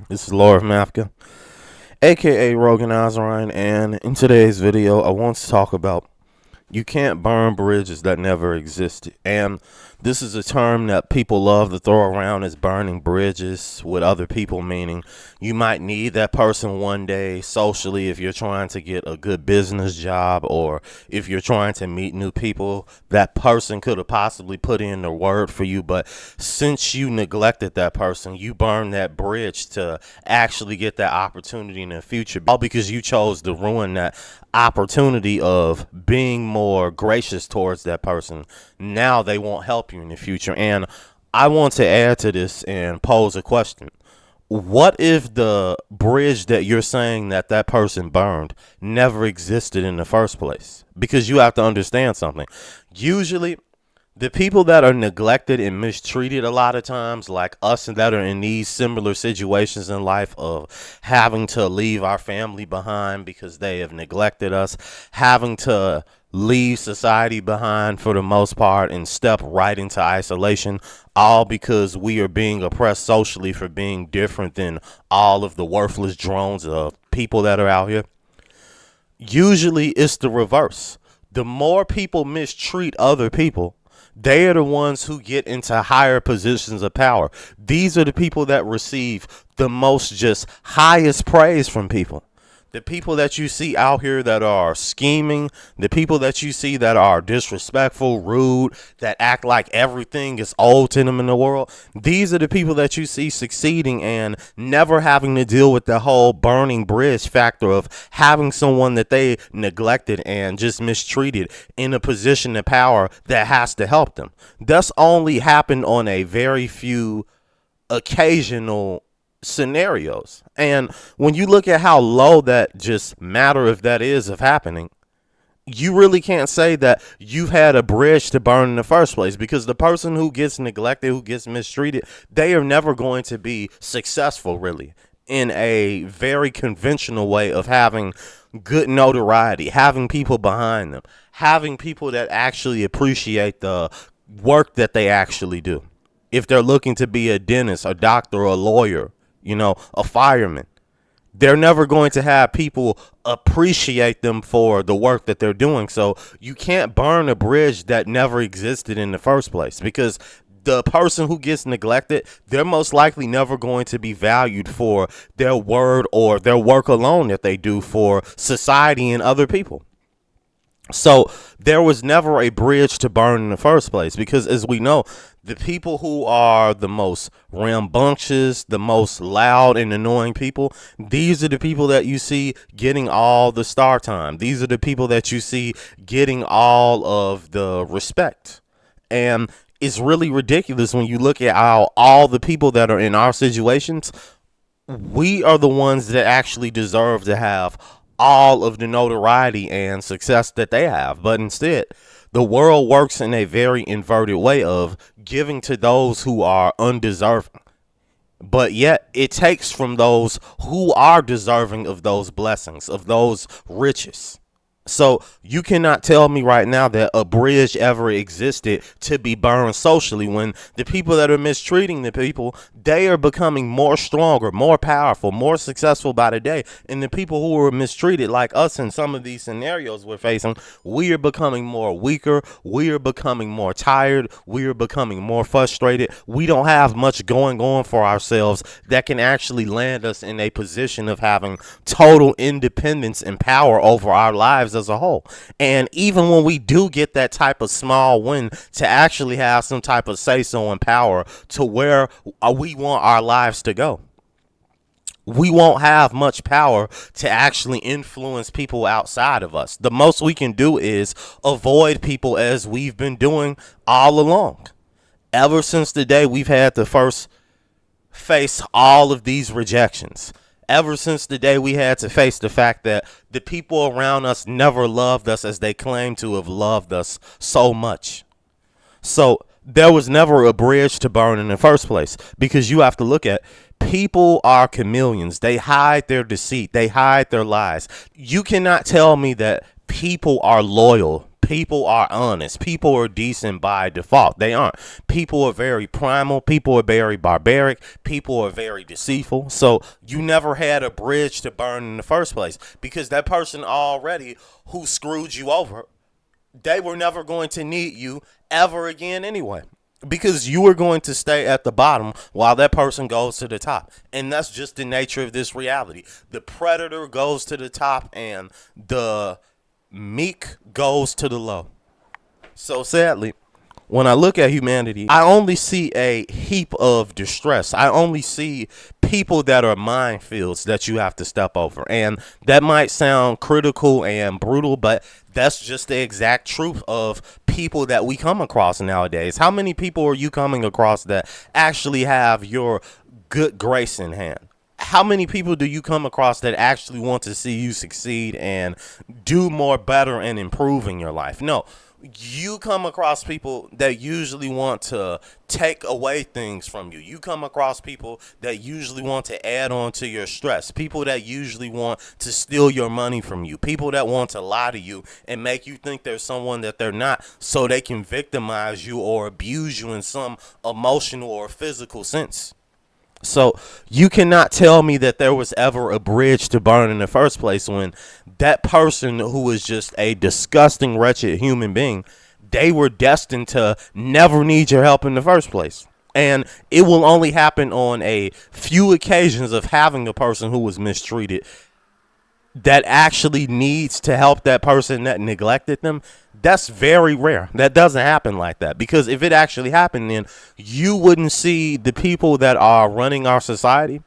This is Laura Mafka, aka Rogan Azarine, and in today's video, I want to talk about you can't burn bridges that never existed. And this is a term that people love to throw around as burning bridges with other people, meaning you might need that person one day socially if you're trying to get a good business job, or if you're trying to meet new people. That person could have possibly put in the word for you, but since you neglected that person, you burn that bridge to actually get that opportunity in the future, all because you chose to ruin that opportunity of being more gracious towards that person. Now they won't help you in the future. And I want to add to this and pose a question. What if the bridge that you're saying that person burned never existed in the first place? Because you have to understand something. Usually the people that are neglected and mistreated a lot of times, like us, and that are in these similar situations in life of having to leave our family behind because they have neglected us, having to leave society behind for the most part and step right into isolation, all because we are being oppressed socially for being different than all of the worthless drones of people that are out here. Usually it's the reverse. The more people mistreat other people, they are the ones who get into higher positions of power. These are the people that receive the most just highest praise from people. The people that you see out here that are scheming, the people that you see that are disrespectful, rude, that act like everything is old to them in the world, these are the people that you see succeeding and never having to deal with the whole burning bridge factor of having someone that they neglected and just mistreated in a position of power that has to help them. That's only happened on a very few occasional scenarios. And when you look at how low that just matter of that is of happening, you really can't say that you've had a bridge to burn in the first place, because the person who gets neglected, who gets mistreated, they are never going to be successful really in a very conventional way of having good notoriety, having people behind them, having people that actually appreciate the work that they actually do. If they're looking to be a dentist, a doctor, a lawyer, a fireman, they're never going to have people appreciate them for the work that they're doing. So you can't burn a bridge that never existed in the first place, because the person who gets neglected, they're most likely never going to be valued for their word or their work alone that they do for society and other people. So there was never a bridge to burn in the first place, because as we know, the people who are the most rambunctious, the most loud and annoying people, these are the people that you see getting all the star time. These are the people that you see getting all of the respect. And it's really ridiculous when you look at how all the people that are in our situations, we are the ones that actually deserve to have all of the notoriety and success that they have. But instead, the world works in a very inverted way of giving to those who are undeserving. But yet it takes from those who are deserving of those blessings, of those riches. So you cannot tell me right now that a bridge ever existed to be burned socially, when the people that are mistreating the people, they are becoming more stronger, more powerful, more successful by the day. And the people who are mistreated, like us in some of these scenarios we're facing, we are becoming more weaker. We are becoming more tired. We are becoming more frustrated. We don't have much going on for ourselves that can actually land us in a position of having total independence and power over our lives as a whole. And even when we do get that type of small win to actually have some type of say so and power to where we want our lives to go, we won't have much power to actually influence people outside of us. The most we can do is avoid people, as we've been doing all along. Ever since the day we've had to first face all of these rejections, ever since the day we had to face the fact that the people around us never loved us as they claim to have loved us so much. So there was never a bridge to burn in the first place, because you have to look at, people are chameleons. They hide their deceit. They hide their lies. You cannot tell me that people are loyal People are honest. People are decent by default. They aren't. People are very primal. People are very barbaric. People are very deceitful. So you never had a bridge to burn in the first place because that person already who screwed you over, they were never going to need you ever again anyway. Because you are going to stay at the bottom while that person goes to the top. And that's just the nature of this reality. The predator goes to the top and the meek goes to the low. So sadly, when I look at humanity, I only see a heap of distress. I only see people that are minefields that you have to step over. And that might sound critical and brutal, but that's just the exact truth of people that we come across nowadays. How many people are you coming across that actually have your good grace in hand? How many people do you come across that actually want to see you succeed and do more better and improve in your life? No, you come across people that usually want to take away things from you. You come across people that usually want to add on to your stress. People that usually want to steal your money from you. People that want to lie to you and make you think they're someone that they're not so they can victimize you or abuse you in some emotional or physical sense. So you cannot tell me that there was ever a bridge to burn in the first place when that person who was just a disgusting, wretched human being, they were destined to never need your help in the first place. And it will only happen on a few occasions of having a person who was mistreated that actually needs to help that person that neglected them. That's very rare. That doesn't happen like that, because if it actually happened, then you wouldn't see the people that are running our society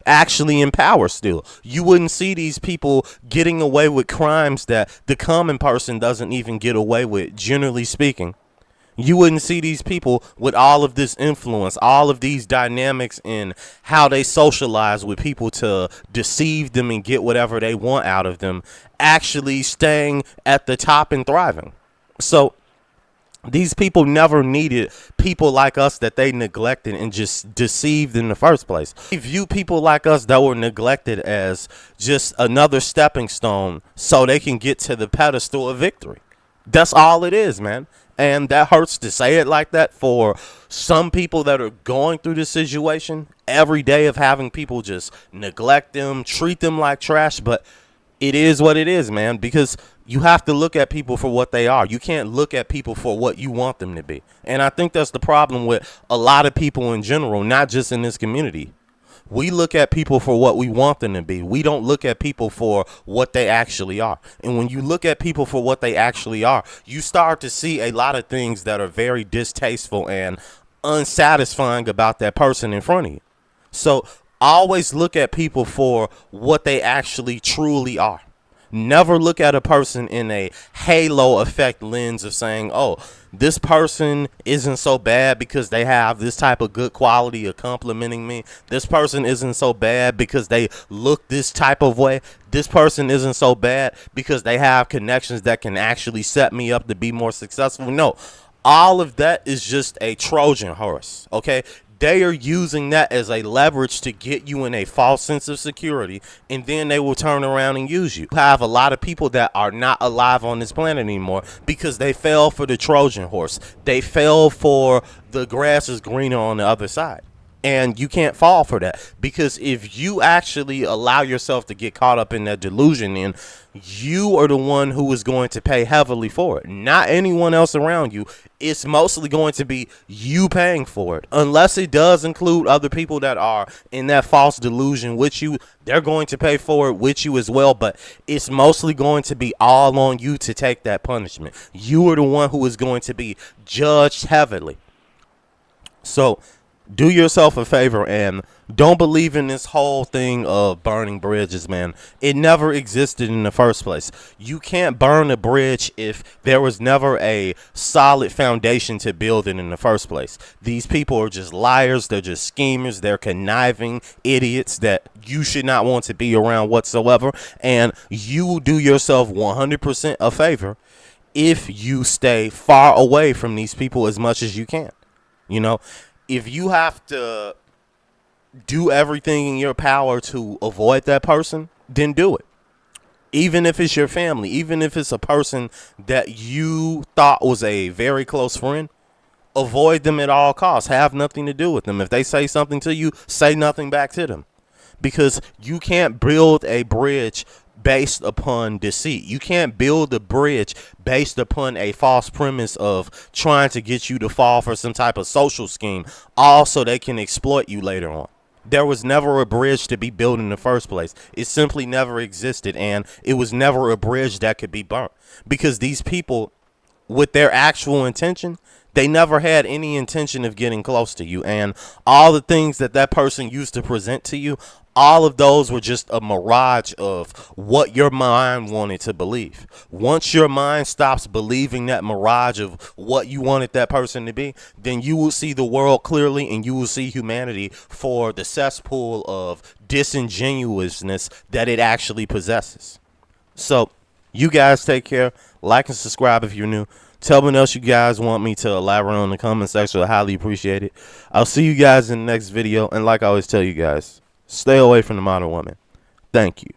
actually in power still. You wouldn't see these people getting away with crimes that the common person doesn't even get away with, generally speaking. You wouldn't see these people with all of this influence, all of these dynamics in how they socialize with people to deceive them and get whatever they want out of them, actually staying at the top and thriving. So these people never needed people like us that they neglected and just deceived in the first place. They view people like us that were neglected as just another stepping stone so they can get to the pedestal of victory. That's all it is, man. And that hurts to say it like that for some people that are going through this situation every day of having people just neglect them, treat them like trash. But it is what it is, man, because you have to look at people for what they are. You can't look at people for what you want them to be. And I think that's the problem with a lot of people in general, not just in this community. We look at people for what we want them to be. We don't look at people for what they actually are. And when you look at people for what they actually are, you start to see a lot of things that are very distasteful and unsatisfying about that person in front of you. So always look at people for what they actually truly are. Never look at a person in a halo effect lens of saying, oh, this person isn't so bad because they have this type of good quality of complimenting me. This person isn't so bad because they look this type of way. This person isn't so bad because they have connections that can actually set me up to be more successful. No, all of that is just a Trojan horse, okay? They are using that as a leverage to get you in a false sense of security, and then they will turn around and use you. You have a lot of people that are not alive on this planet anymore because they fell for the Trojan horse. They fell for the grass is greener on the other side. And you can't fall for that, because if you actually allow yourself to get caught up in that delusion, then you are the one who is going to pay heavily for it, not anyone else around you. It's mostly going to be you paying for it, unless it does include other people that are in that false delusion with you. They're going to pay for it with you as well, but it's mostly going to be all on you to take that punishment. You are the one who is going to be judged heavily. So do yourself a favor and don't believe in this whole thing of burning bridges, man. It never existed in the first place. You can't burn a bridge if there was never a solid foundation to build it in the first place. These people are just liars. They're just schemers. They're conniving idiots that you should not want to be around whatsoever. And you will do yourself 100% a favor if you stay far away from these people as much as you can. You know, if you have to do everything in your power to avoid that person, then do it. Even if it's your family, even if it's a person that you thought was a very close friend, avoid them at all costs. Have nothing to do with them. If they say something to you, say nothing back to them. Because you can't build a bridge based upon deceit. You can't build a bridge based upon a false premise of trying to get you to fall for some type of social scheme, all so they can exploit you later on. There was never a bridge to be built in the first place. It simply never existed, and it was never a bridge that could be burnt. Because these people, with their actual intention, they never had any intention of getting close to you. And all the things that that person used to present to you, all of those were just a mirage of what your mind wanted to believe. Once your mind stops believing that mirage of what you wanted that person to be, then you will see the world clearly, and you will see humanity for the cesspool of disingenuousness that it actually possesses. So you guys take care. Like and subscribe if you're new. Tell me what else you guys want me to elaborate on in the comment section. I highly appreciate it. I'll see you guys in the next video. And like I always tell you guys, stay away from the modern woman. Thank you.